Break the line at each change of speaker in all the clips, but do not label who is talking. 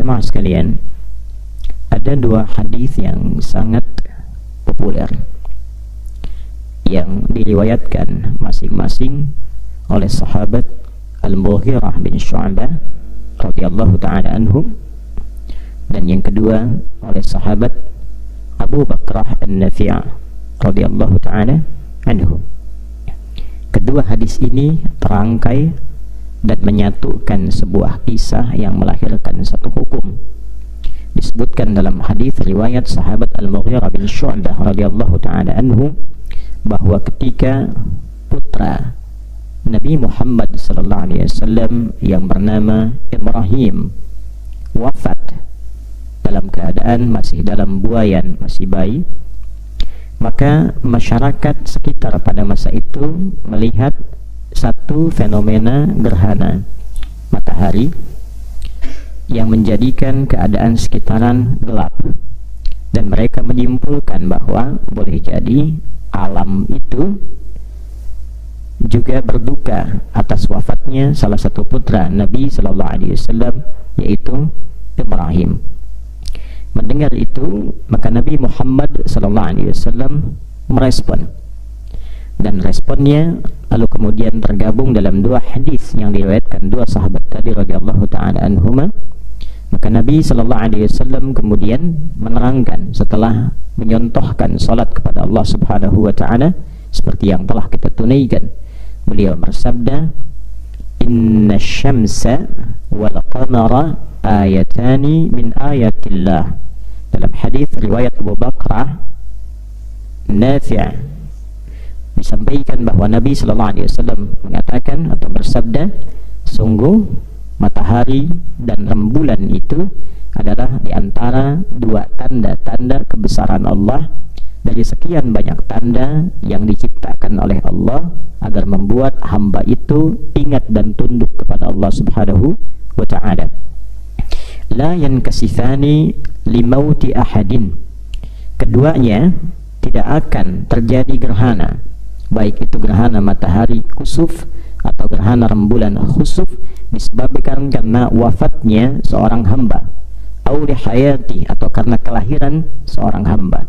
Jamaah sekalian, ada dua hadis yang sangat populer yang diriwayatkan masing-masing oleh sahabat Al-Mughirah bin Syu'bah radhiyallahu ta'ala anhu, dan yang kedua oleh sahabat Abu Bakrah An-Nafi' radhiyallahu ta'ala anhu. Kedua hadis ini terangkai dan menyatukan sebuah kisah yang melahirkan satu hukum. Disebutkan dalam hadis riwayat sahabat Al-Mughirah bin Syu'bah radhiyallahu ta'ala anhu bahwa ketika putra Nabi Muhammad sallallahu alaihi wasallam yang bernama Ibrahim wafat dalam keadaan masih dalam buayan, masih bayi, maka masyarakat sekitar pada masa itu melihat satu fenomena gerhana matahari yang menjadikan keadaan sekitaran gelap, dan mereka menyimpulkan bahwa boleh jadi alam itu juga berduka atas wafatnya salah satu putra Nabi sallallahu alaihi wasallam, yaitu Ibrahim. Mendengar itu, maka Nabi Muhammad sallallahu alaihi wasallam merespon, dan responnya lalu kemudian tergabung dalam dua hadis yang diriwayatkan dua sahabat tadi radhiyallahu ta'ala anhuma. Maka Nabi sallallahu alaihi wasallam kemudian menerangkan setelah menyontohkan salat kepada Allah Subhanahu wa taala seperti yang telah kita tunaikan. Beliau bersabda, "Inna syamsa wal qamara ayatani min ayatillah." Dalam hadis riwayat Abu Bakrah Nafi' disampaikan bahwa Nabi sallallahu alaihi wasallam mengatakan atau bersabda, sungguh matahari dan rembulan itu adalah di antara dua tanda-tanda kebesaran Allah dari sekian banyak tanda yang diciptakan oleh Allah agar membuat hamba itu ingat dan tunduk kepada Allah Subhanahu wa ta'ala. La yankasifani limauti ahadin. Keduanya tidak akan terjadi gerhana, baik itu gerhana matahari kusuf atau gerhana rembulan khusuf, disebabkan karena wafatnya seorang hamba, au li hayati, atau karena kelahiran seorang hamba.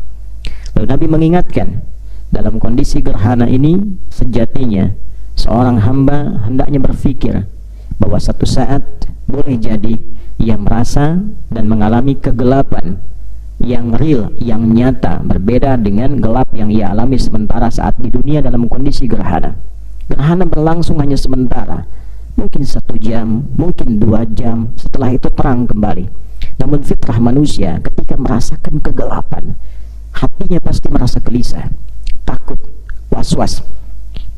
Lalu Nabi mengingatkan, dalam kondisi gerhana ini sejatinya seorang hamba hendaknya berpikir bahwa satu saat boleh jadi ia merasa dan mengalami kegelapan yang real, yang nyata, berbeda dengan gelap yang ia alami sementara saat di dunia dalam kondisi gerhana. Gerhana berlangsung hanya sementara, mungkin 1 jam, mungkin 2 jam, setelah itu terang kembali. Namun fitrah manusia ketika merasakan kegelapan, hatinya pasti merasa gelisah, takut, was-was.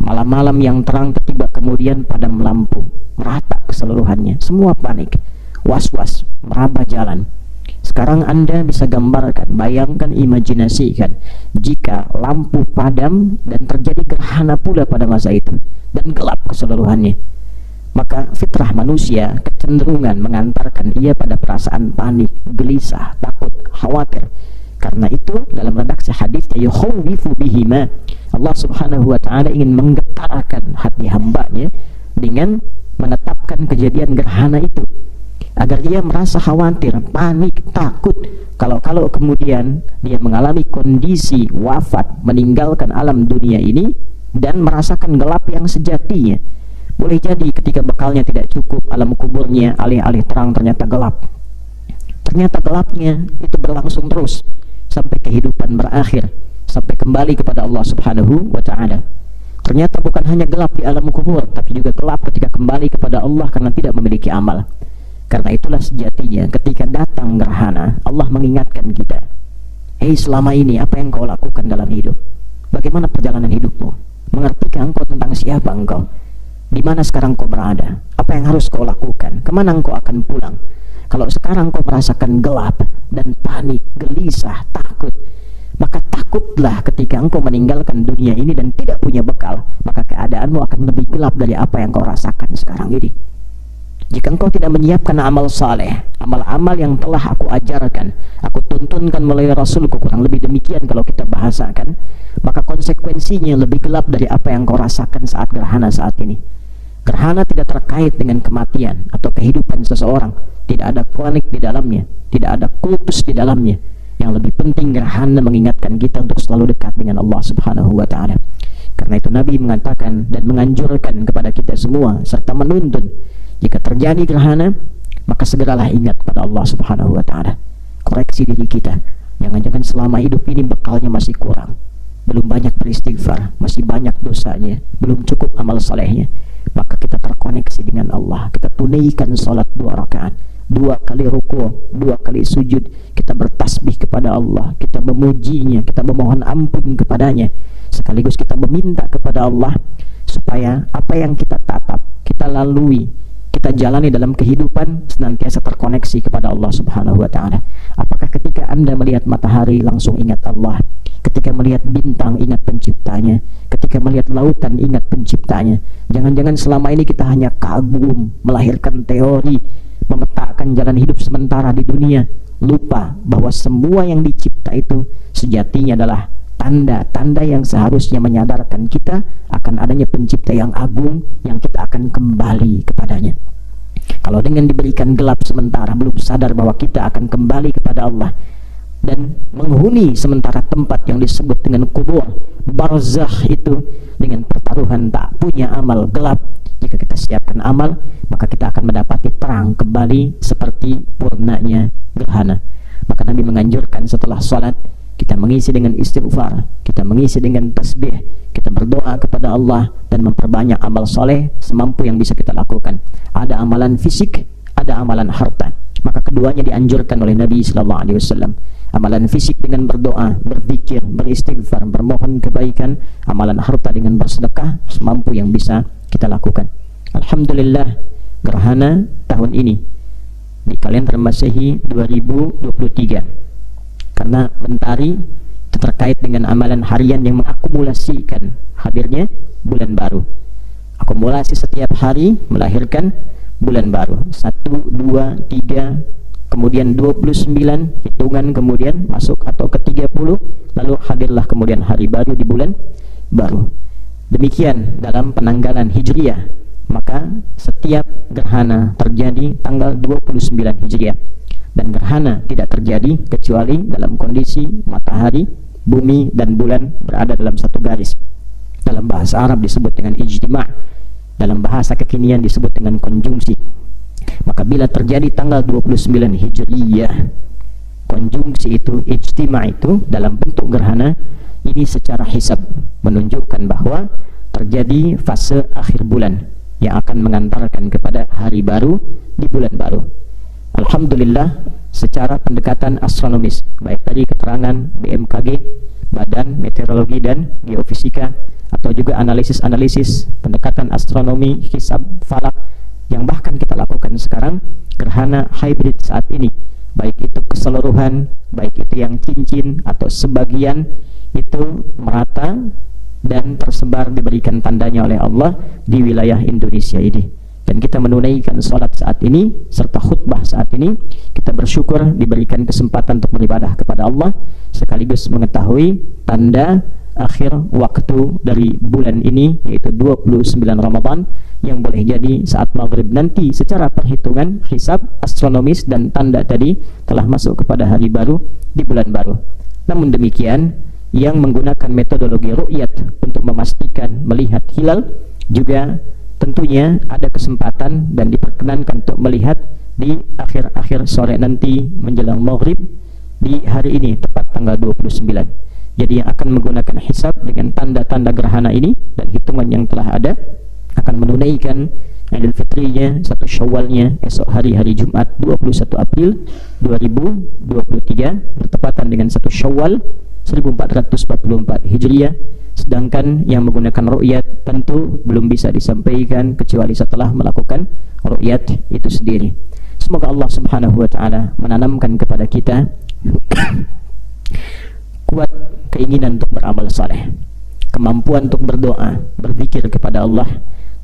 Malam-malam yang terang tiba kemudian padam lampu, merata keseluruhannya, semua panik, was-was, meraba jalan. Sekarang Anda bisa gambarkan, bayangkan, imajinasikan jika lampu padam dan terjadi gerhana pula pada masa itu dan gelap keseluruhannya. Maka fitrah manusia kecenderungan mengantarkan ia pada perasaan panik, gelisah, takut, khawatir. Karena itu dalam redaksi hadisnya yukhawwifu bihima, Allah Subhanahu wa ta'ala ingin menggetarkan hati hambanya dengan menetapkan kejadian gerhana itu, agar dia merasa khawatir, panik, takut kalau kemudian dia mengalami kondisi wafat, meninggalkan alam dunia ini dan merasakan gelap yang sejatinya. Boleh jadi ketika bekalnya tidak cukup, alam kuburnya alih-alih terang ternyata gelap. Ternyata gelapnya itu berlangsung terus sampai kehidupan berakhir, sampai kembali kepada Allah Subhanahu wa ta'ala. Ternyata bukan hanya gelap di alam kubur, tapi juga gelap ketika kembali kepada Allah karena tidak memiliki amal. Karena itulah sejatinya ketika datang gerhana, Allah mengingatkan kita, hei, selama ini apa yang kau lakukan dalam hidup? Bagaimana perjalanan hidupmu? Mengertikah engkau tentang siapa engkau? Di mana sekarang kau berada? Apa yang harus kau lakukan? Kemana engkau akan pulang? Kalau sekarang kau merasakan gelap dan panik, gelisah, takut, maka takutlah ketika engkau meninggalkan dunia ini dan tidak punya bekal, maka keadaanmu akan lebih gelap dari apa yang kau rasakan sekarang ini. Jika engkau tidak menyiapkan amal saleh, amal-amal yang telah aku ajarkan, aku tuntunkan melalui Rasulku, kurang lebih demikian kalau kita bahasakan, maka konsekuensinya lebih gelap dari apa yang kau rasakan saat gerhana saat ini. Gerhana tidak terkait dengan kematian atau kehidupan seseorang, tidak ada klinik di dalamnya, tidak ada kultus di dalamnya. Yang lebih penting, gerhana mengingatkan kita untuk selalu dekat dengan Allah Subhanahu wa Ta'ala. Karena itu Nabi mengatakan dan menganjurkan kepada kita semua serta menuntun, jika terjadi gerhana, maka segeralah ingat pada Allah Subhanahu wa Ta'ala. Koreksi diri kita, jangan-jangan selama hidup ini bekalnya masih kurang, belum banyak beristighfar, masih banyak dosanya, belum cukup amal salehnya. Maka kita terkoneksi dengan Allah, kita tunaikan salat 2 rakaat, 2 kali ruku', 2 kali sujud, kita bertasbih kepada Allah, kita memujinya, kita memohon ampun kepadanya, sekaligus kita meminta kepada Allah supaya apa yang kita tatap, kita lalui, kita jalani dalam kehidupan senantiasa terkoneksi kepada Allah Subhanahu wa Ta'ala. Apakah ketika Anda melihat matahari langsung ingat Allah, ketika melihat bintang ingat penciptanya, ketika melihat lautan ingat penciptanya? Jangan-jangan selama ini kita hanya kagum, melahirkan teori, memetakan jalan hidup sementara di dunia, lupa bahwa semua yang dicipta itu sejatinya adalah tanda-tanda yang seharusnya menyadarkan kita akan adanya pencipta yang agung yang kita akan kembali kepadanya. Kalau dengan diberikan gelap sementara, belum sadar bahwa kita akan kembali kepada Allah dan menghuni sementara tempat yang disebut dengan kubur, barzakh itu, dengan pertaruhan tak punya amal, gelap. Jika kita siapkan amal, maka kita akan mendapati terang kembali seperti purnanya gerhana. Maka Nabi menganjurkan setelah sholat kita mengisi dengan istighfar, kita mengisi dengan tasbih, kita berdoa kepada Allah dan memperbanyak amal soleh semampu yang bisa kita lakukan. Ada amalan fisik, ada amalan harta. Maka keduanya dianjurkan oleh Nabi sallallahu alaihi wasallam. Amalan fisik dengan berdoa, berzikir, beristighfar, bermohon kebaikan. Amalan harta dengan bersedekah semampu yang bisa kita lakukan. Alhamdulillah, gerhana tahun ini di kalender Masehi 2023. Karena mentari itu terkait dengan amalan harian yang mengakumulasikan hadirnya bulan baru. Akumulasi setiap hari melahirkan bulan baru. 1, 2, 3, kemudian 29, hitungan kemudian masuk atau ke 30, lalu hadirlah kemudian hari baru di bulan baru. Demikian dalam penanggalan Hijriah. Maka setiap gerhana terjadi tanggal 29 Hijriah. Dan gerhana tidak terjadi kecuali dalam kondisi matahari, bumi, dan bulan berada dalam satu garis. Dalam bahasa Arab disebut dengan ijtima', dalam bahasa kekinian disebut dengan konjungsi. Maka bila terjadi tanggal 29 Hijriyah, konjungsi itu, ijtima' itu dalam bentuk gerhana, ini secara hisab menunjukkan bahwa terjadi fase akhir bulan yang akan mengantarkan kepada hari baru di bulan baru. Alhamdulillah, secara pendekatan astronomis, baik tadi keterangan BMKG, Badan Meteorologi dan Geofisika, atau juga analisis-analisis pendekatan astronomi, hisab, falak, yang bahkan kita lakukan sekarang, gerhana hybrid saat ini, baik itu keseluruhan, baik itu yang cincin atau sebagian, itu merata dan tersebar, diberikan tandanya oleh Allah di wilayah Indonesia ini. Dan kita menunaikan sholat saat ini serta khutbah saat ini, kita bersyukur diberikan kesempatan untuk beribadah kepada Allah sekaligus mengetahui tanda akhir waktu dari bulan ini, yaitu 29 Ramadan, yang boleh jadi saat maghrib nanti secara perhitungan hisab astronomis dan tanda tadi telah masuk kepada hari baru di bulan baru. Namun demikian, yang menggunakan metodologi ru'yat untuk memastikan melihat hilal juga tentunya ada kesempatan dan diperkenankan untuk melihat di akhir-akhir sore nanti menjelang maghrib di hari ini tepat tanggal 29. Jadi yang akan menggunakan hisab dengan tanda-tanda gerhana ini dan hitungan yang telah ada akan menunaikan Idul Fitrinya, 1 Syawalnya esok hari Jumat 21 April 2023 bertepatan dengan 1 Syawal 1444 Hijriah. Sedangkan yang menggunakan ru'yat tentu belum bisa disampaikan kecuali setelah melakukan ru'yat itu sendiri. Semoga Allah Subhanahu wa Ta'ala menanamkan kepada kita kuat keinginan untuk beramal saleh, kemampuan untuk berdoa, berzikir kepada Allah,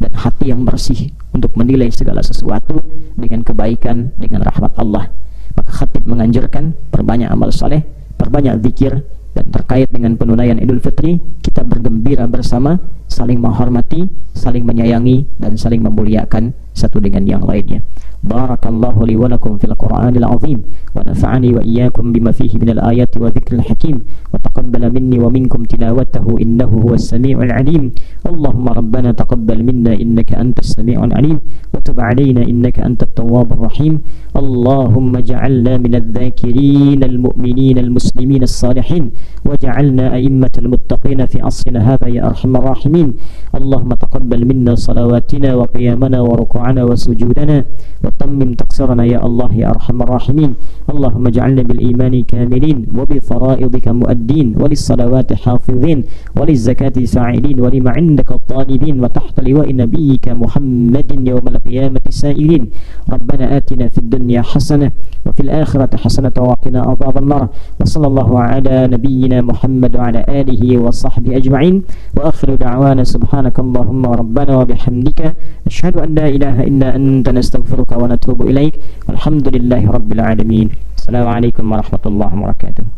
dan hati yang bersih untuk menilai segala sesuatu dengan kebaikan, dengan rahmat Allah. Maka khatib menganjurkan perbanyak amal saleh, perbanyak zikir, Dan terkait dengan penunaian Idul Fitri, kita bergembira bersama, saling menghormati, saling menyayangi, dan saling memuliakan satu dengan yang lainnya. Barakallahu li wa lakum fil Qur'anil azim wa nafa'ani wa iyyakum bima fihi minal ayati wa dzikril hakim wa taqabbala minni wa minkum tilawatahu innahu huwas samiul alim. Allahumma rabbana taqabbal minna innaka antas samiul alim wa tub 'alaina innaka antat tawwabur rahim. Allahumma ja'alna minadh dhakirin al-mu'minin al-muslimin as-salihin waj'alna a'immatal muttaqin fi asrina hadha ya arhamar rahimin. Allahumma taqabbal minna salawatina wa qiyamana wa ruku'ana wa sujudana wa tammim taqsirana ya Allah ya arhamar rahimin. Allahumma ja'alna bil imani kamilin wa bi fara'idika mu'addin wa lis salawati hafizin wa liz zakati fa'ilin wa lima 'indaka talibin wa tahta liwa'i nabiyyika Muhammadin yawmal qiyamati sa'ilin. Rabbana atina fid dunya hasanah wa fil akhirati hasanah wa qina adhaban nar. Wa sallallahu ala nabiyyina Muhammad wa ala alihi wa sahbihi ajma'in. Wa akhiru da'wana subhanakallahumma rabbana wa bihamdika asyhadu an la ilaha illa anta nastaghfiruka wa natubu ilaik. Walhamdulillahi rabbil alamin. Assalamualaikum warahmatullahi wabarakatuh.